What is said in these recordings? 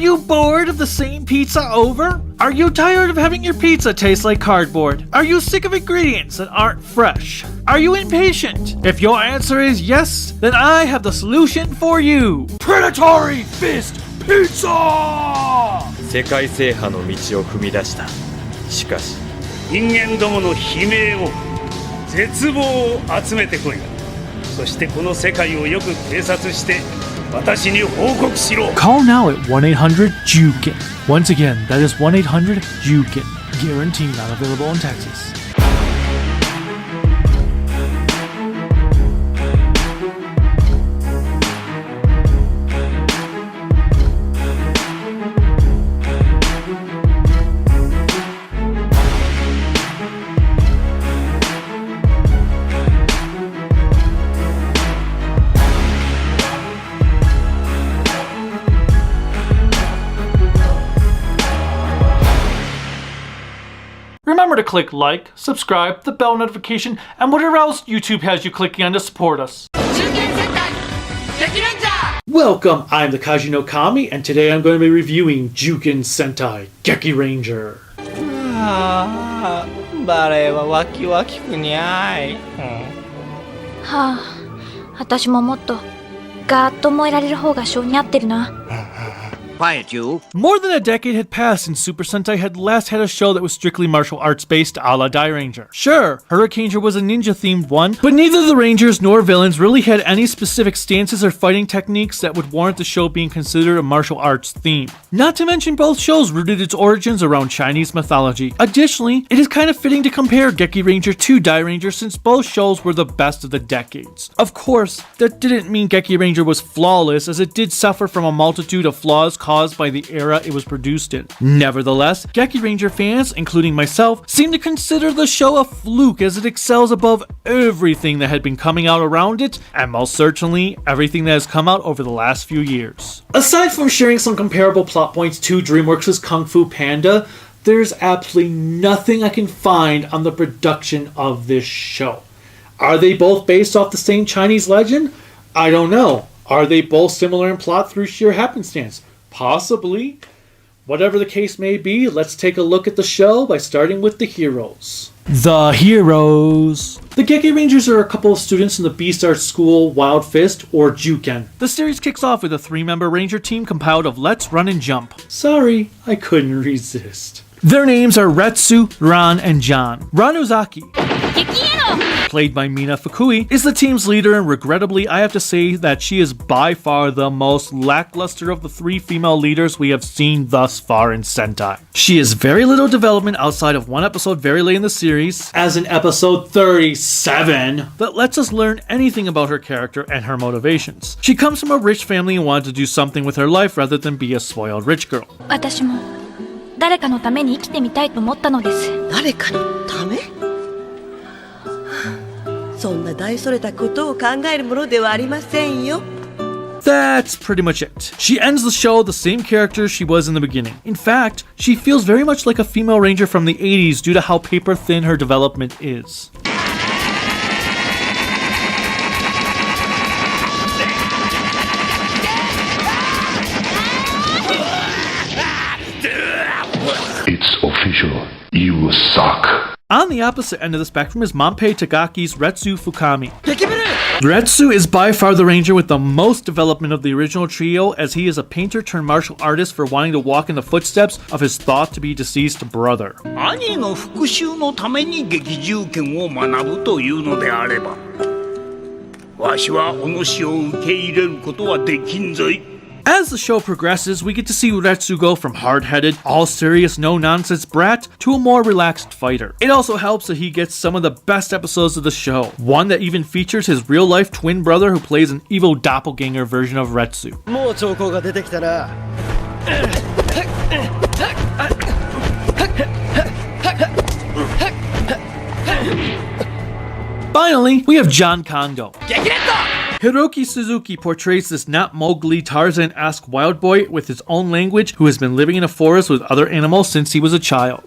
you bored of the same pizza over? Are you tired of having your pizza taste like cardboard? Are you sick of ingredients that aren't fresh? Are you impatient? If your answer is yes, then I have the solution for you. Predatory Fist Pizza! 世界制覇の道を踏み出した。しかし、人間どもの悲鳴を、絶望を集めてこい。そしてこの世界をよく偵察して、私に報告しろ。 Call now at 1-800-JUKEN. Once again, that is 1-800-JUKEN. Guaranteed not available in Texas. Remember to click like, subscribe, the bell notification, and whatever else YouTube has you clicking on to support us. Super Sentai Gekiranger! Welcome, I'm the Kaiju no Kami, and today I'm going to be reviewing Juken Sentai Gekiranger. バレエはワキワキくにゃい。はあ、私ももっとガーッと燃えられる方が性に合ってるな。Quiet, you. More than a decade had passed since Super Sentai had last had a show that was strictly martial arts based a la Dairanger. Sure, Hurricanger was a ninja themed one, but neither the Rangers nor villains really had any specific stances or fighting techniques that would warrant the show being considered a martial arts theme. Not to mention both shows rooted its origins around Chinese mythology. Additionally, it is kind of fitting to compare Gekiranger to Dairanger since both shows were the best of the decades. Of course, that didn't mean Gekiranger was flawless, as it did suffer from a multitude of flaws caused by the era it was produced in. Nevertheless, Gekiranger fans, including myself, seem to consider the show a fluke as it excels above everything that had been coming out around it, and most certainly everything that has come out over the last few years. Aside from sharing some comparable plot points to DreamWorks' Kung Fu Panda, there's absolutely nothing I can find on the production of this show. Are they both based off the same Chinese legend? I don't know. Are they both similar in plot through sheer happenstance? Possibly. Whatever the case may be, let's take a look at the show by starting with the heroes. The heroes. The Gekirangers are a couple of students in the Beast Art School Wild Fist, or Juken. The series kicks off with a 3-member ranger team compiled of Let's Run and Jump. Sorry, I couldn't resist. Their names are Retsu, Ran, and John. Ranuzaki, played by Mina Fukui, is the team's leader, and regrettably I have to say that she is by far the most lackluster of the 3 female leaders we have seen thus far in Sentai. She has very little development outside of one episode very late in the series, as in episode 37, that lets us learn anything about her character and her motivations. She comes from a rich family and wanted to do something with her life rather than be a spoiled rich girl. 私も誰かのために生きてみたいと思ったのです。誰かのため？そんな大それたことを考えるものではありませんよ。 That's pretty much it. She ends the show the same character she was in the beginning. In fact, she feels very much like a female ranger from the 80s due to how paper thin her development is. It's official. You suck. On the opposite end of the spectrum is Manpei Tagaki's Retsu Fukami. Retsu is by far the ranger with the most development of the original trio, as he is a painter turned martial artist for wanting to walk in the footsteps of his thought to be deceased brother. 兄の復讐のために劇銃剣を学ぶというのであれば、わしはお主を受け入れることはできんぞい。 As the show progresses, we get to see Retsu go from hard-headed, all-serious, no-nonsense brat to a more relaxed fighter. It also helps that he gets some of the best episodes of the show, one that even features his real-life twin brother who plays an evil doppelganger version of Retsu. もう兆候が出てきたな。Finally, we have John Kondo. Hiroki Suzuki portrays this not Mowgli Tarzan-esque wild boy with his own language who has been living in a forest with other animals since he was a child.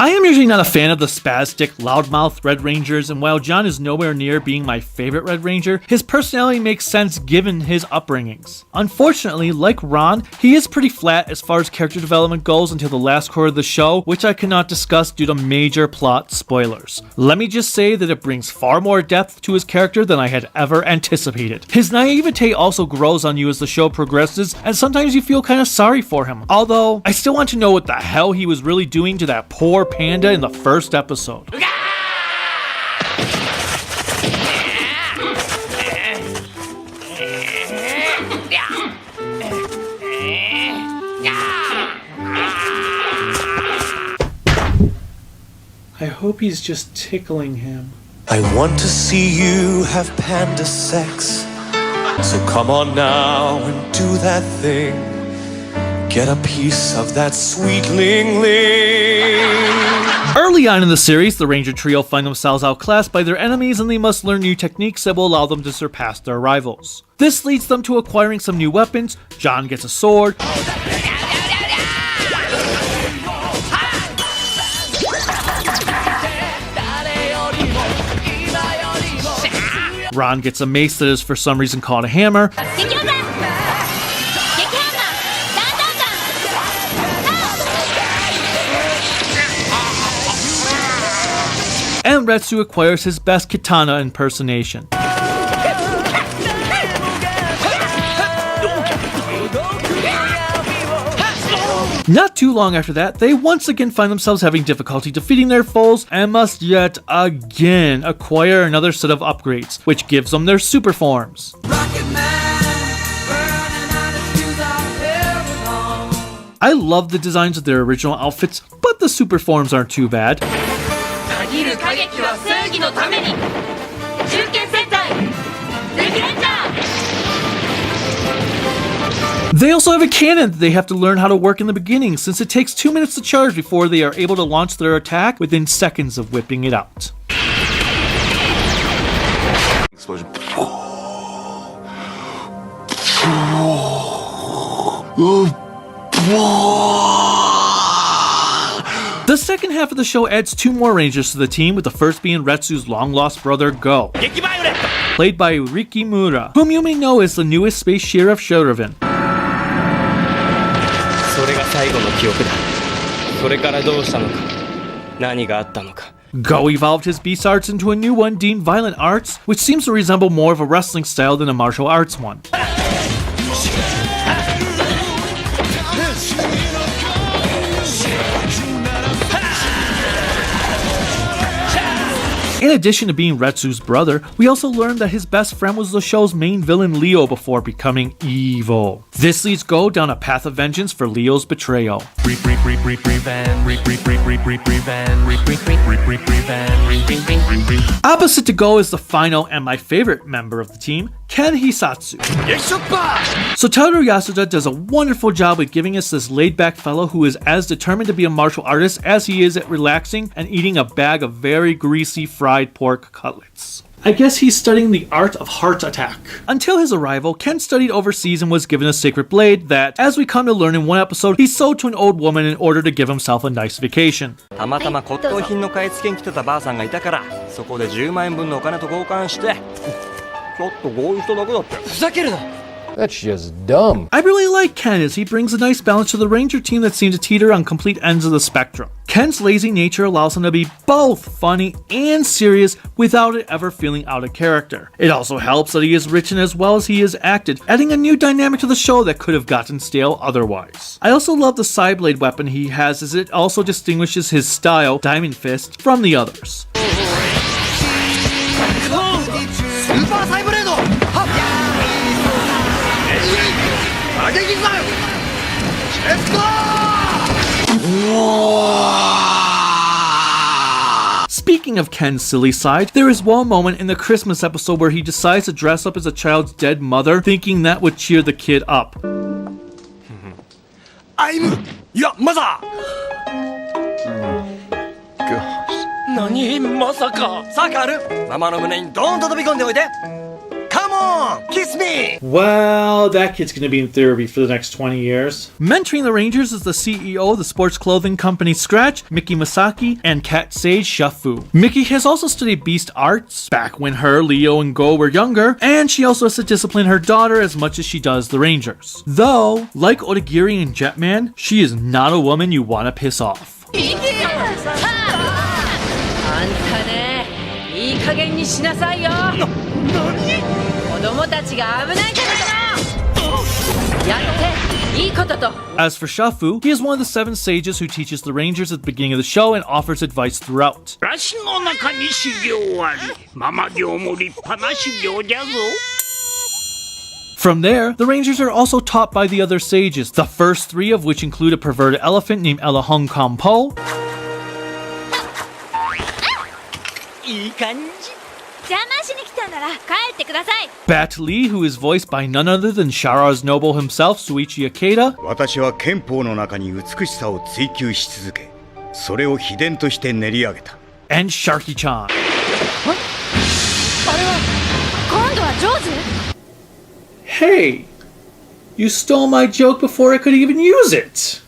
I am usually not a fan of the spastic, loudmouth Red Rangers, and while John is nowhere near being my favorite Red Ranger, his personality makes sense given his upbringings. Unfortunately, like Ron, he is pretty flat as far as character development goes until the last quarter of the show, which I cannot discuss due to major plot spoilers. Let me just say that it brings far more depth to his character than I had ever anticipated. His naivete also grows on you as the show progresses, and sometimes you feel kind of sorry for him. Although, I still want to know what the hell he was really doing to that poor panda in the first episode. I hope he's just tickling him. I want to see you have panda sex. So come on now and do that thing. Get a piece of that sweet ling ling. Early on in the series, the Ranger trio find themselves outclassed by their enemies and they must learn new techniques that will allow them to surpass their rivals. This leads them to acquiring some new weapons. John gets a sword. Ron gets a mace that is for some reason called a hammer. And Retsu acquires his best katana impersonation. Not too long after that, they once again find themselves having difficulty defeating their foes and must yet again acquire another set of upgrades, which gives them their super forms. I love the designs of their original outfits, but the super forms aren't too bad. They also have a cannon that they have to learn how to work in the beginning, since it takes 2 minutes to charge before they are able to launch their attack within seconds of whipping it out. Explosion. The second half of the show adds 2 more Rangers to the team, with the first being Retsu's long-lost brother, Go, played by Rikimura, whom you may know as the newest Space Sheriff Sheridan. Go evolved his beast arts into a new one deemed Violent Arts, which seems to resemble more of a wrestling style than a martial arts one. In addition to being Retsu's brother, we also learned that his best friend was the show's main villain Leo before becoming evil. This leads Go down a path of vengeance for Leo's betrayal. Opposite to Go is the final and my favorite member of the team, Ken Hisatsu. Satoru Yasuda does a wonderful job with giving us this laid-back fellow who is as determined to be a martial artist as he is at relaxing and eating a bag of very greasy fried pork cutlets. I guess he's studying the art of heart attack. Until his arrival, Ken studied overseas and was given a sacred blade that, as we come to learn in one episode, he sold to an old woman in order to give himself a nice vacation. たまたま骨董品の買い付けに来てたばあさんがいたから、そこで10万円分のお金と交換して、ちょっと合流しただけだって。ふざけるな。That's just dumb. I really like Ken as he brings a nice balance to the Ranger team that seems to teeter on complete ends of the spectrum. Ken's lazy nature allows him to be both funny and serious without it ever feeling out of character. It also helps that he is written as well as he is acted, adding a new dynamic to the show that could have gotten stale otherwise. I also love the side blade weapon he has as it also distinguishes his style, Diamond Fist, from the others. Speaking of Ken's silly side, there is one moment in the Christmas episode where he decides to dress up as a child's dead mother, thinking that would cheer the kid up. I'm your mother! Nani? Masaka? Sakaru? Mama no mune ni doon to 飛び込んでおいで. Come on! Kiss me! Well, that kid's gonna be in therapy for the next 20 years. Mentoring the Rangers is the CEO of the sports clothing company Scratch, Miki Masaki, and cat sage Shafu. Miki has also studied beast arts back when her, Leo, and Go were younger, and she also has to discipline her daughter as much as she does the Rangers. Though, like Odagiri and Jetman, she is not a woman you want to piss off. あんたね、いい加減にしなさいよ。子供たちが危ないんだけど。やっていいことと。 As for Shafu, he is one of the 7 sages who teaches the Rangers at the beginning of the show and offers advice throughout. ラシの中に修行あり、ママ行も立派な修行じゃぞ。 From there, the Rangers are also taught by the other sages, the first 3 of which include a perverted elephant named Elahong Kampo, いい感じ。邪魔しに来たんなら帰ってください。 Bat Lee, who is voiced by none other than Shara's noble himself, Suichi Ikeda, 私は憲法の中に美しさを追求し続け、それを秘伝として練り上げた。 and Sharky-chan. あれは今度はジョーズ？ Hey, you stole my joke before I could even use it.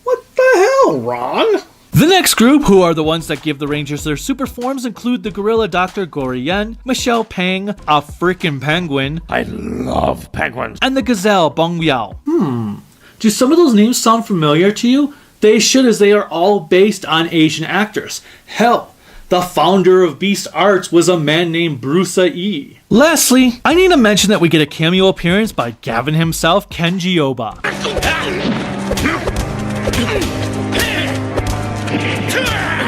What the hell, Ron? The next group, who are the ones that give the Rangers their super forms, include the gorilla Dr. Gorien, Michelle Pang, a frickin' penguin. I love penguins. And the gazelle Bong Miao. Do some of those names sound familiar to you? They should, as they are all based on Asian actors. Hell, the founder of Beast Arts was a man named Bruce E. Lastly, I need to mention that we get a cameo appearance by Gavin himself, Kenji Oba.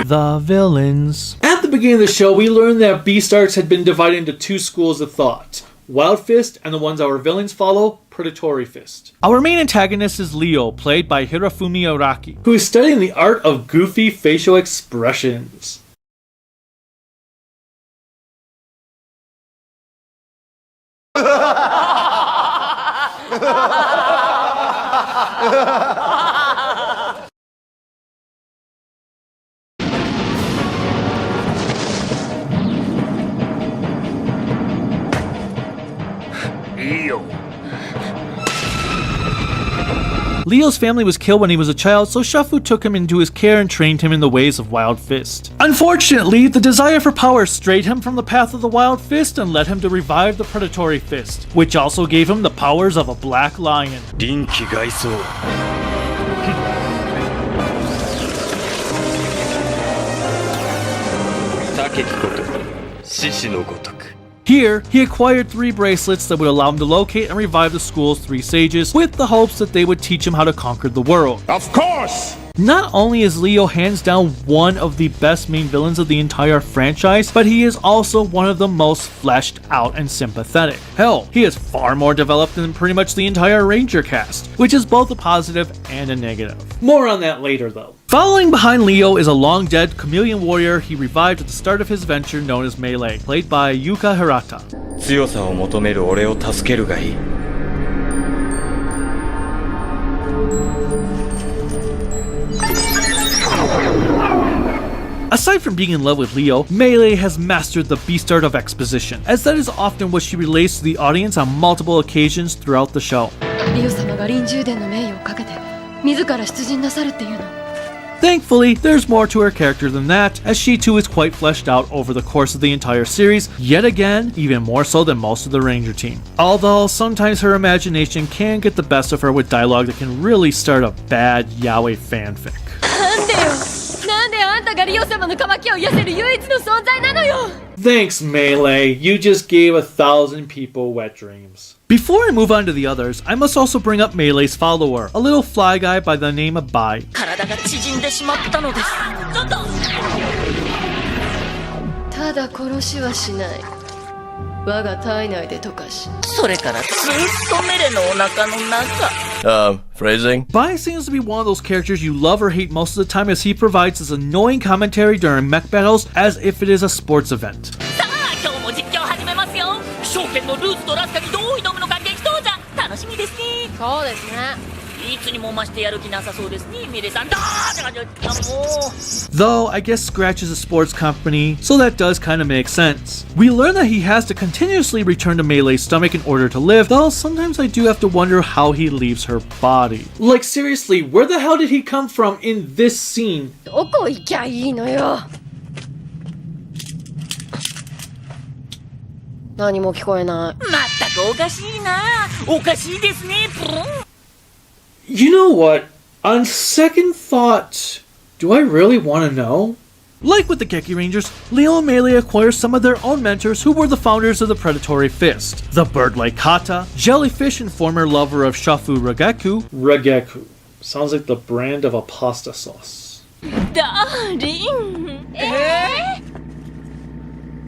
The villains. At the beginning of the show, we learned that Beast Arts had been divided into 2 schools of thought. Wild Fist, and the ones our villains follow, Predatory Fist. Our main antagonist is Leo, played by Hirofumi Araki, who is studying the art of goofy facial expressions. Leo's family was killed when he was a child, so Shafu took him into his care and trained him in the ways of Wild Fist. Unfortunately, the desire for power strayed him from the path of the Wild Fist and led him to revive the Predatory Fist, which also gave him the powers of a black lion. 臨機外装 Here, he acquired 3 bracelets that would allow him to locate and revive the school's 3 sages, with the hopes that they would teach him how to conquer the world. Of course! Not only is Leo hands down one of the best main villains of the entire franchise, but he is also one of the most fleshed out and sympathetic. Hell, he is far more developed than pretty much the entire Ranger cast, which is both a positive and a negative. More on that later though. Following behind Leo is a long-dead chameleon warrior he revived at the start of his venture known as Melee, played by Yuka Hirata. 強さを求める俺を助けるがいい Aside from being in love with Leo, Melee has mastered the beast art of exposition, as that is often what she relays to the audience on multiple occasions throughout the show. リオ様が臨終殿の名誉をかけて自ら出陣なさるっていうの。 Thankfully, there's more to her character than that, as she too is quite fleshed out over the course of the entire series, yet again, even more so than most of the Ranger team. Although, sometimes her imagination can get the best of her with dialogue that can really start a bad yaoi fanfic. なんであんたがリオ様の渇きを癒せる唯一の存在なのよ。 Thanks, Melee. You just gave 1,000 people wet dreams. Before I move on to the others, I must also bring up Melee's follower, a little fly guy by the name of Bai. 体が縮んでしまったのです。ちょっと。ただ殺しはしない。我が体内で溶かし。それからずっとメレのお腹の中。Phrasing? Bai seems to be one of those characters you love or hate most of the time, as he provides this annoying commentary during mech battles as if it is a sports event. さあ、今日も実況始めますよ。証券のルーツとラスカにどう挑むのか激闘じゃ楽しみですね。そうですね。Though, I guess Scratch is a sports company, so that does kind of make sense. We learn that he has to continuously return to Meilei's stomach in order to live, though sometimes I do have to wonder how he leaves her body. Like seriously, where the hell did he come from in this scene? どこ行きゃいいのよ。何も聞こえない。まったくおかしいな。おかしいですね。You know what? On second thought, do I really want to know? Like with the Gekirangers, Leo and Melee acquire some of their own mentors who were the founders of the Predatory Fist. The bird-like Kata, jellyfish and former lover of Shafu Rageku. Sounds like the brand of a pasta sauce. Darling?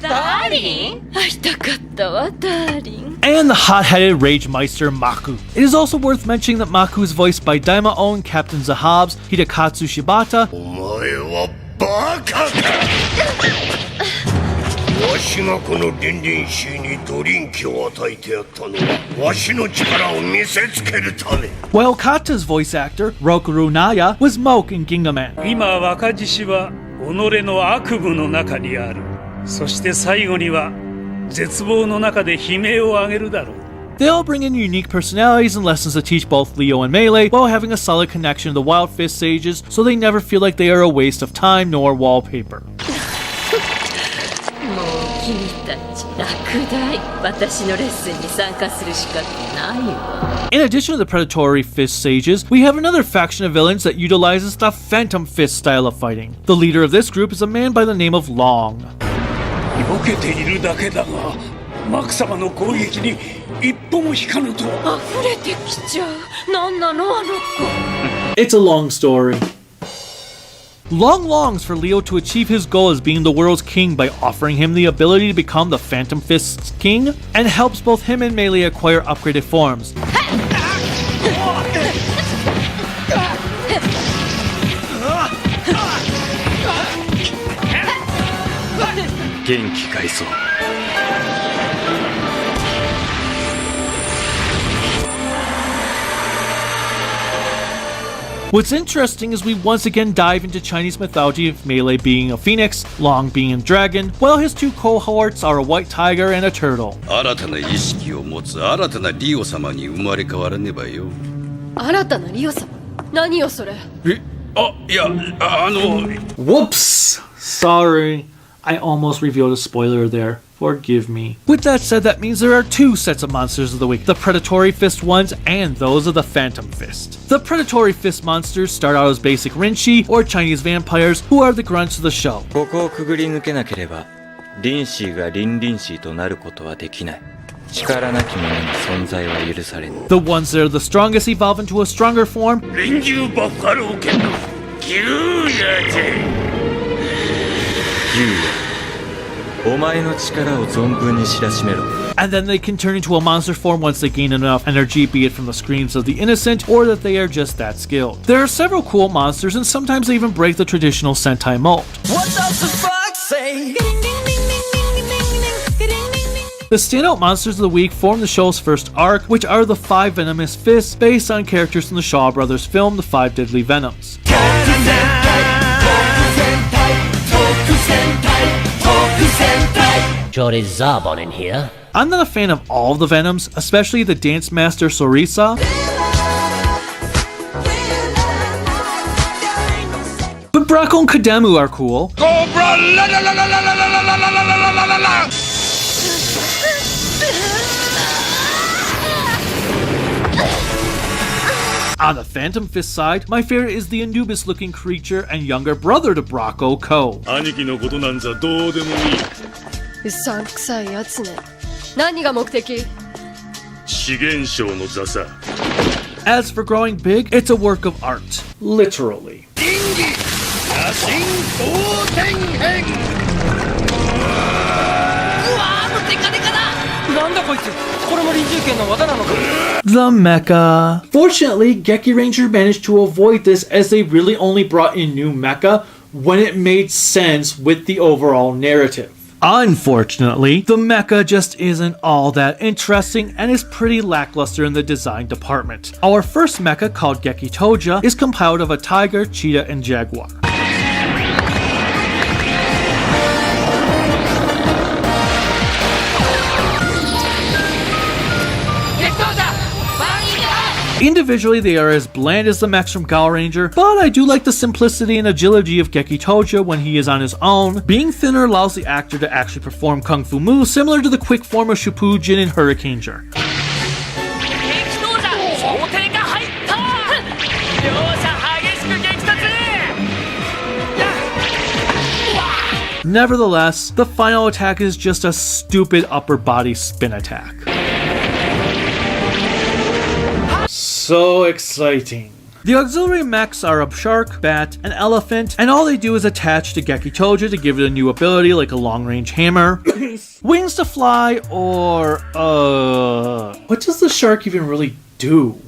Darling? 会いたかったわ、Darling. And the hot-headed Rage Meister Maku. It is also worth mentioning that Maku is voiced by Daima-own Captain Zahab's Hidekatsu Shibata. バカかわしがこのリンリンシーにドリンキを与えてやったのはわしの力を見せつけるため While Kata's voice actor, Rokuru Naya, was Moke in Gingaman. 今若獅子は己の悪夢の中にある。そして最後には絶望の中で悲鳴を上げるだろう。They all bring in unique personalities and lessons to teach both Leo and Melee while having a solid connection to the Wild Fist sages, so they never feel like they are a waste of time nor wallpaper. もう君たち落第。私のレッスンに参加する資格ないわ。 In addition to the Predatory Fist sages, we have another faction of villains that utilizes the Phantom Fist style of fighting. The leader of this group is a man by the name of Long. 避けているだけだが、マク様の攻撃に一歩も引かぬと。溢れてきちゃう。なんなのあの子。 It's a long story. Long longs for Leo to achieve his goal as being the world's king by offering him the ability to become the Phantom Fist's king, and helps both him and Melee acquire upgraded forms. 元気かいそう。What's interesting is we once again dive into Chinese mythology of Melee being a phoenix, Long being a dragon, while his two cohorts are a white tiger and a turtle. 新たな意識を持つ新たなリオ様に生まれ変わらねばよ。新たなリオ様？何よそれ？Whoops! Sorry. I almost revealed a spoiler there. Forgive me. With that said, that means there are two sets of monsters of the week, the Predatory Fist ones and those of the Phantom Fist. The Predatory Fist monsters start out as basic Rinshi, or Chinese vampires, who are the grunts of the show. ここをくぐり抜けなければ、リンシーがリンリンシーとなることはできない。力なき者に存在は許されぬ。 The ones that are the strongest evolve into a stronger form. 連中バッファロー犬のギューヤぜ。ギューヤ。お前の力を存分に知らしめろ。 And then they can turn into a monster form once they gain enough energy, be it from the screams of the innocent or that they are just that skilled. There are several cool monsters, and sometimes they even break the traditional Sentai mold. What does the fox say? The standout monsters of the week form the show's first arc, which are the 5 venomous fists based on characters from the Shaw Brothers film The 5 Deadly Venoms. Jory Zarbon in here. I'm not a fan of all of the Venoms, especially the Dance Master Sorisa. But Bracco and Kademu are cool. Cobra la la la la la la la la la la la la. On the Phantom Fist side, my favorite is the Anubis-looking creature and younger brother to Bracco, Ko. 兄貴のことなんざどうでもいい。うさんくさいやつね。何が目的？資源省の座さ。 As for growing big, it's a work of art. Literally. 倫理写真当天編。うわーもうデカデカだ。なんだこいつ。これも臨終剣の技なのか。 The Mecha. Fortunately, Gekiranger managed to avoid this as they really only brought in new Mecha when it made sense with the overall narrative. Unfortunately, the mecha just isn't all that interesting and is pretty lackluster in the design department. Our first mecha, called Gekitoja, is compiled of a tiger, cheetah, and jaguar. Individually, they are as bland as the mechs from Dairanger, but I do like the simplicity and agility of Gekitoja when he is on his own. Being thinner allows the actor to actually perform kung fu moves similar to the quick form of Shupujin in Hurricanger. Nevertheless, the final attack is just a stupid upper body spin attack. So exciting. The auxiliary mechs are a shark, bat, an elephant, and all they do is attach to Gekitoja to give it a new ability like a long-range hammer, wings to fly, or what does the shark even really do?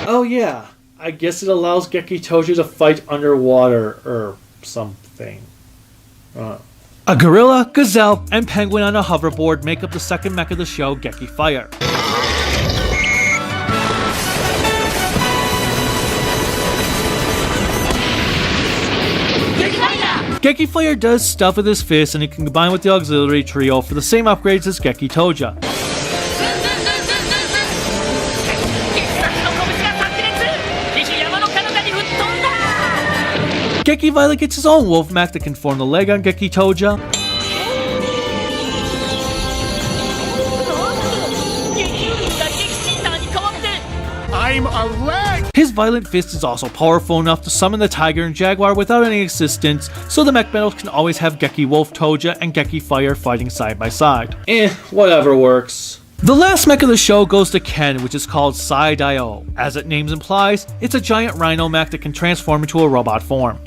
Oh yeah, I guess it allows Gekitoja to fight underwater or something. A gorilla, gazelle, and penguin on a hoverboard make up the second mech of the show, Geki Fire. Geki Fire does stuff with his fists and it can combine with the auxiliary trio for the same upgrades as Gekitoja. Geki Violet gets his own wolf mech that can form the leg on Gekitoja. I'm a leg! His violent fist is also powerful enough to summon the tiger and jaguar without any assistance, so the mech battles can always have Geki Wolf Toja and Geki Fire fighting side by side. Whatever works. The last mech of the show goes to Ken, which is called Sai-Dio. As its name implies, it's a giant rhino mech that can transform into a robot form.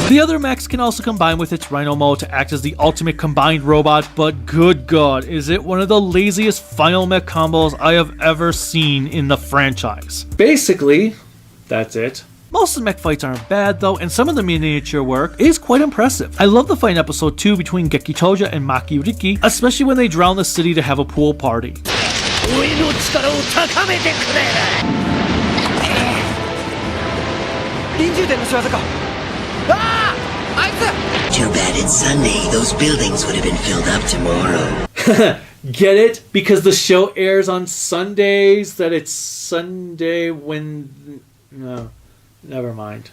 The other mechs can also combine with its rhino mode to act as the ultimate combined robot, but good god, is it one of the laziest final mech combos I have ever seen in the franchise. Basically, that's it. Most of the mech fights aren't bad though, and some of the miniature work is quite impressive. I love the fight in episode 2 between Gekitoja and Maki Riki, especially when they drown the city to have a pool party. Too bad it's Sunday. Those buildings would have been filled up tomorrow. Get it? Because the show airs on Sundays, that it's Sunday when... No. Never mind.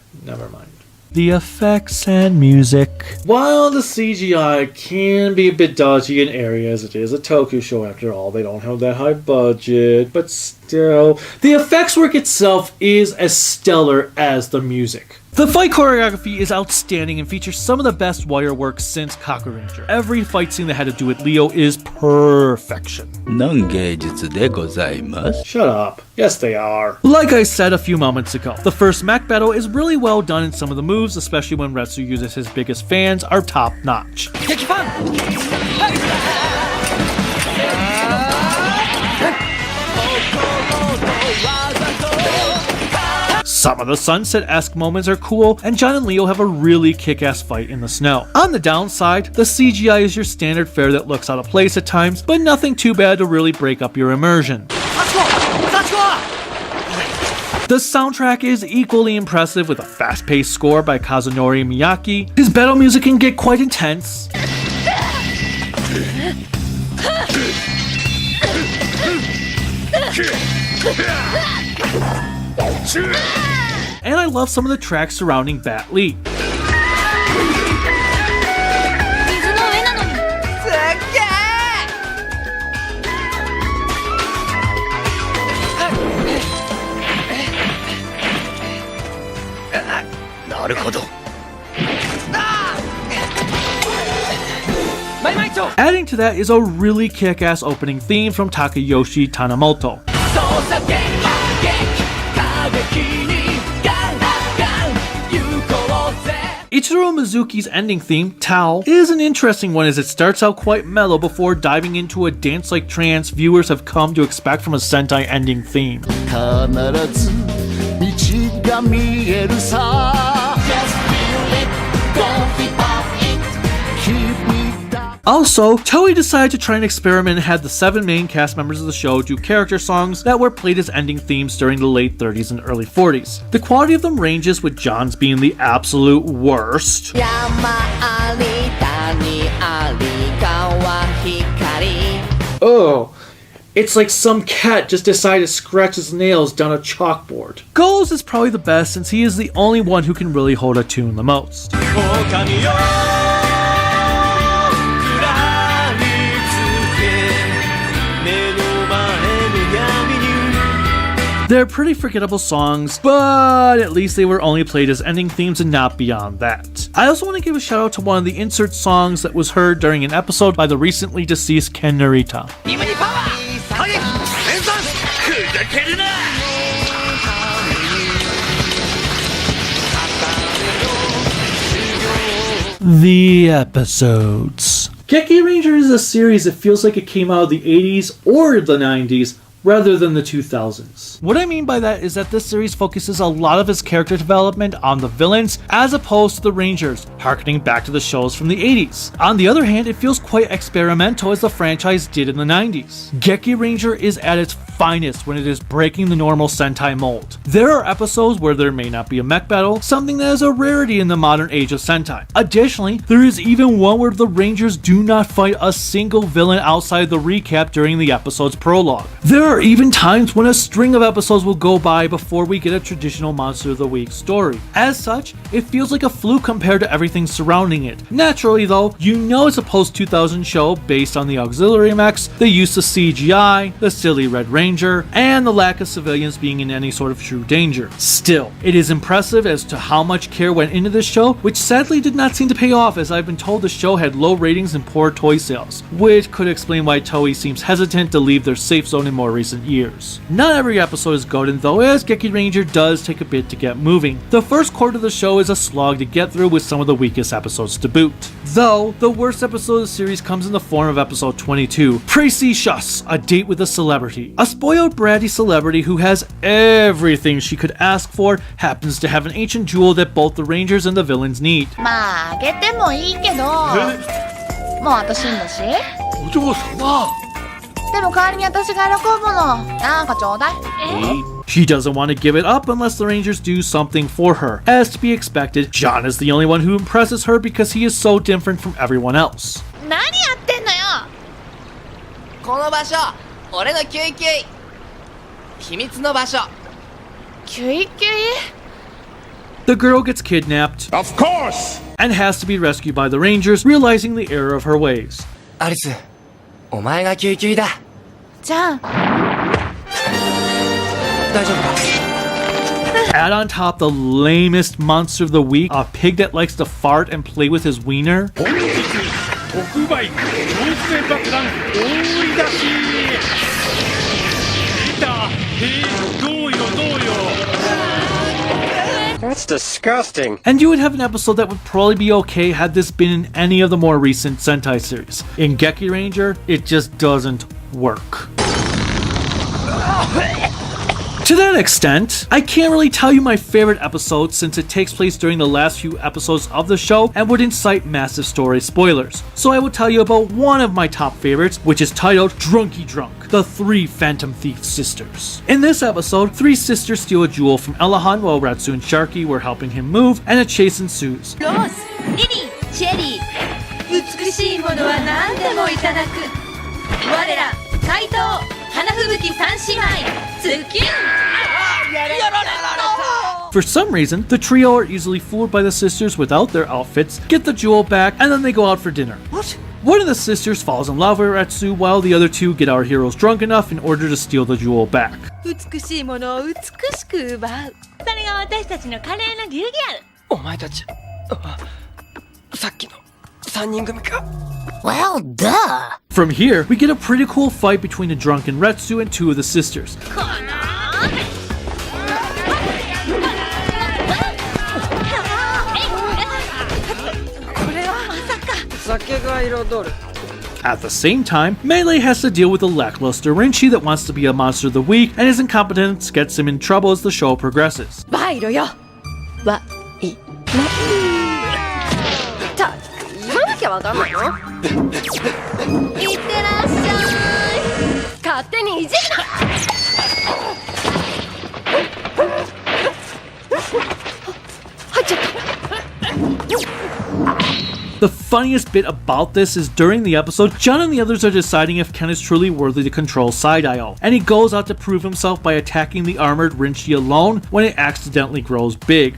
The effects and music. While the CGI can be a bit dodgy in areas, it is a Toku show after all. They don't have that high budget, but still, the effects work itself is as stellar as the music. The fight choreography is outstanding and features some of the best wire work since Kakuranger. Every fight scene that had to do with Leo is perfection. Shut up. Yes, they are. Like I said a few moments ago, the first mech battle is really well done and some of the moves, especially when Retsu uses his biggest fans, are top notch. Some of the sunset-esque moments are cool, and John and Leo have a really kick-ass fight in the snow. On the downside, the CGI is your standard fare that looks out of place at times, but nothing too bad to really break up your immersion. The soundtrack is equally impressive with a fast-paced score by Kazunori Miyake. His battle music can get quite intense. And I love some of the tracks surrounding Bat Lee. Adding to that is a really kick-ass opening theme from Takayoshi Tanamoto. Ichiro Mizuki's ending theme, Tao, is an interesting one as it starts out quite mellow before diving into a dance-like trance viewers have come to expect from a Sentai ending theme. Also, Toei decided to try and experiment and had the 7 main cast members of the show do character songs that were played as ending themes during the late 30s and early 40s. The quality of them ranges, with John's being the absolute worst. Oh, it's like some cat just decided to scratch his nails down a chalkboard. Go's is probably the best since he is the only one who can really hold a tune the most. They're pretty forgettable songs, but at least they were only played as ending themes and not beyond that. I also want to give a shout out to one of the insert songs that was heard during an episode by the recently deceased Ken Narita. The episodes. Gekiranger is a series that feels like it came out of the 80s or the 90s, rather than the 2000s. What I mean by that is that this series focuses a lot of its character development on the villains as opposed to the Rangers, harkening back to the shows from the 80s. On the other hand, it feels quite experimental as the franchise did in the 90s. Gekiranger is at its finest when it is breaking the normal Sentai mold. There are episodes where there may not be a mech battle, something that is a rarity in the modern age of Sentai. Additionally, there is even one where the Rangers do not fight a single villain outside the recap during the episode's prologue. There are even times when a string of episodes will go by before we get a traditional Monster of the Week story. As such, it feels like a fluke compared to everything surrounding it. Naturally though, you know it's a post-2000 show based on the auxiliary mechs, the use of CGI, the silly Red Ranger, and the lack of civilians being in any sort of true danger. Still, it is impressive as to how much care went into this show, which sadly did not seem to pay off as I've been told the show had low ratings and poor toy sales, which could explain why Toei seems hesitant to leave their safe zone in more recent years. Not every episode is golden though, as Gekiranger does take a bit to get moving. The first quarter of the show is a slog to get through with some of the weakest episodes to boot. Though, the worst episode of the series comes in the form of episode 22, Precious, A Date with a Celebrity. A spoiled bratty celebrity who has everything she could ask for happens to have an ancient jewel that both the Rangers and the villains need. まああげてもいいけど、もう私んだし。お嬢様。でも代わりに私が喜ぶの。なんかちょうだい。She doesn't want to give it up unless the Rangers do something for her. As to be expected, John is the only one who impresses her because he is so different from everyone else. 何やってんのよ。この場所、俺のキュイキュイ。秘密の場所。キュイキュイ？ The girl gets kidnapped, of course, and has to be rescued by the Rangers, realizing the error of her ways. アリス、お前がキュイキュイだ。じゃあ。大丈夫か？ Add on top the lamest monster of the week, a pig that likes to fart and play with his wiener. That's disgusting. And you would have an episode that would probably be okay had this been in any of the more recent Sentai series. In Gekiranger, it just doesn't work. To that extent, I can't really tell you my favorite episode since it takes place during the last few episodes of the show and would incite massive story spoilers. So I will tell you about one of my top favorites, which is titled Drunky Drunk, the 3 Phantom Thief Sisters. In this episode, 3 sisters steal a jewel from Elahan while Ratsu and Sharky were helping him move, and a chase ensues. Rose, Lily, Cherry, 美しいものは何でもいただく。我ら、怪盗、花吹雪三姉妹、ズキュン。For some reason, the trio are easily fooled by the sisters without their outfits, get the jewel back, and then they go out for dinner. What? One of the sisters falls in love with Ratsu while the other 2 get our heroes drunk enough in order to steal the jewel back. 美しいものを美しく奪う。それが私たちの華麗な流儀ある。お前たち、さっきの3人組か。Well, duh. From here, we get a pretty cool fight between the drunken Ratsu and 2 of the sisters. At the same time, Melee has to deal with a lackluster Rinchi that wants to be a monster of the week, and his incompetence gets him in trouble as the show progresses. 賄賂よわいた言わなきゃわかんないのいってらっしゃい勝手にいじるな入っちゃった The funniest bit about this is during the episode, John and the others are deciding if Ken is truly worthy to control Side-Io, and he goes out to prove himself by attacking the armored Rinchi alone when it accidentally grows big.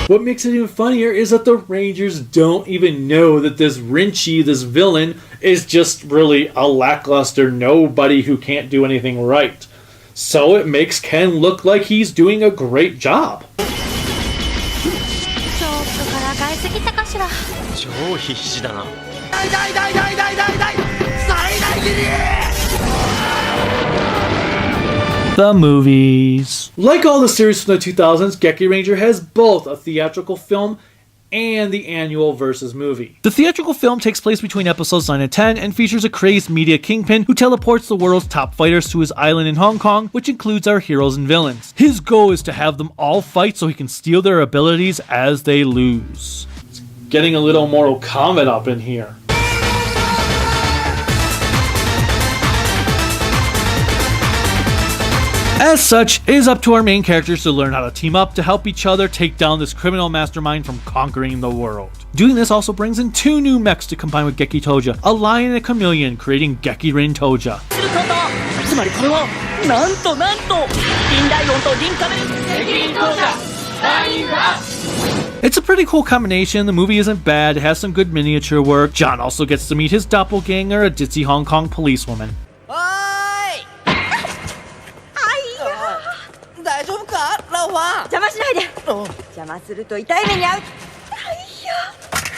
What makes it even funnier is that the Rangers don't even know that this Rinchi, this villain, is just really a lackluster nobody who can't do anything right. So it makes Ken look like he's doing a great job. The movies. Like all the series from the 2000s, Gekiranger has both a theatrical film and the annual Versus movie. The theatrical film takes place between episodes 9 and 10 and features a crazed media kingpin who teleports the world's top fighters to his island in Hong Kong, which includes our heroes and villains. His goal is to have them all fight so he can steal their abilities as they lose. It's getting a little Mortal Kombat up in here. As such, it is up to our main characters to learn how to team up to help each other take down this criminal mastermind from conquering the world. Doing this also brings in two new mechs to combine with Geki Toja, a lion and a chameleon, creating Gekirin Toja. It's a pretty cool combination. The movie isn't bad, it has some good miniature work. John also gets to meet his doppelganger, a ditzy Hong Kong policewoman. 大丈夫かラオは邪魔しないで邪魔すると痛い目に遭う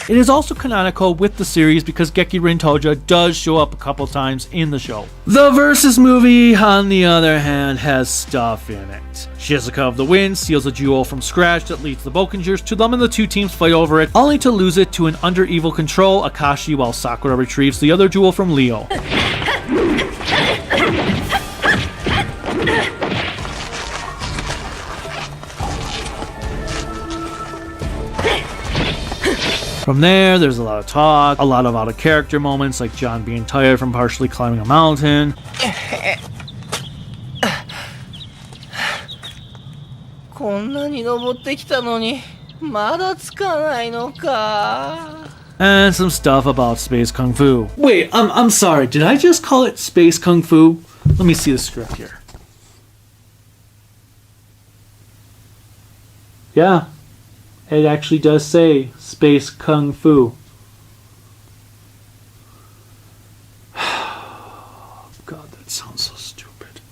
It is also canonical with the series because Gekirin Toja does show up a couple times in the show. The Versus movie, on the other hand, has stuff in it. Shizuka of the Wind steals a jewel from Scratch that leads the Bokengers to them, and the two teams fight over it, only to lose it to an under evil control Akashi while Sakura retrieves the other jewel from Leo. From there's a lot of talk, a lot of out-of-character moments, like John being tired from partially climbing a mountain. And some stuff about Space Kung Fu. Wait, I'm sorry, did I just call it Space Kung Fu? Let me see the script here. Yeah. It actually does say Space Kung Fu. God, that sounds so stupid.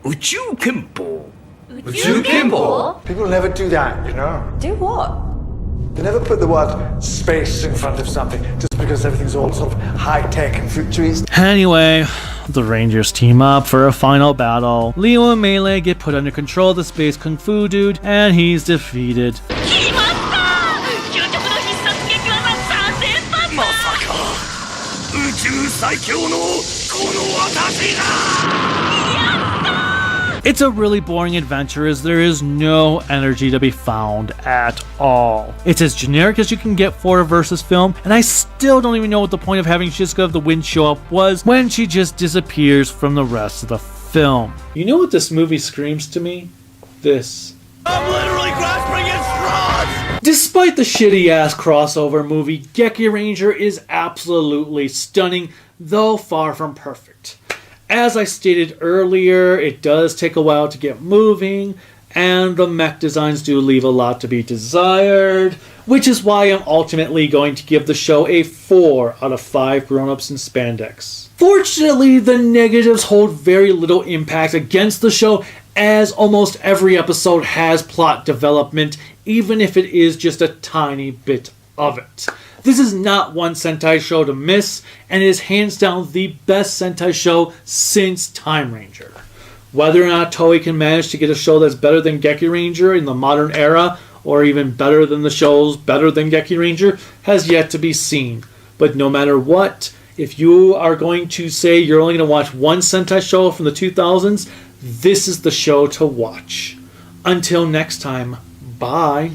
Uchukenpo. Uchukenpo? People never do that, you know? Do what? They never put the word space in front of something just because everything's all sort of high-tech and futuristic. Anyway, the Rangers team up for a final battle. Leo and Melee get put under control of the Space Kung Fu dude, and he's defeated. It's a really boring adventure as there is no energy to be found at all. It's as generic as you can get for a Versus film, and I still don't even know what the point of having Shizuka of the Wind show up was when she just disappears from the rest of the film. You know what this movie screams to me? This. I'm literally grasping at straws! Despite the shitty-ass crossover movie, Gekiranger is absolutely stunning, though far from perfect. As I stated earlier, it does take a while to get moving, and the mech designs do leave a lot to be desired, which is why I'm ultimately going to give the show a 4 out of 5 grown-ups in spandex. Fortunately, the negatives hold very little impact against the show, as almost every episode has plot development, even if it is just a tiny bit of it. This is not one Sentai show to miss, and is hands down the best Sentai show since Dairanger. Whether or not Toei can manage to get a show that's better than Gekiranger in the modern era, or even better than the shows better than Gekiranger, has yet to be seen. But no matter what, if you are going to say you're only going to watch one Sentai show from the 2000s, this is the show to watch. Until next time, bye.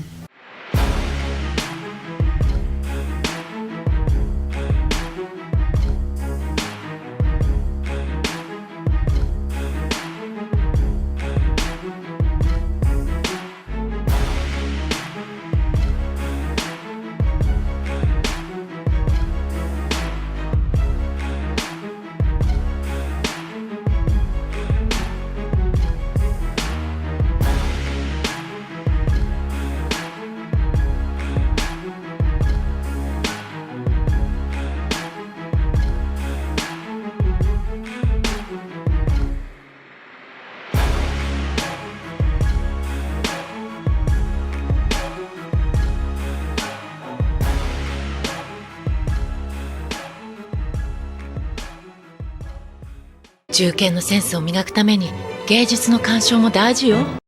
銃剣のセンスを磨くために芸術の鑑賞も大事よ。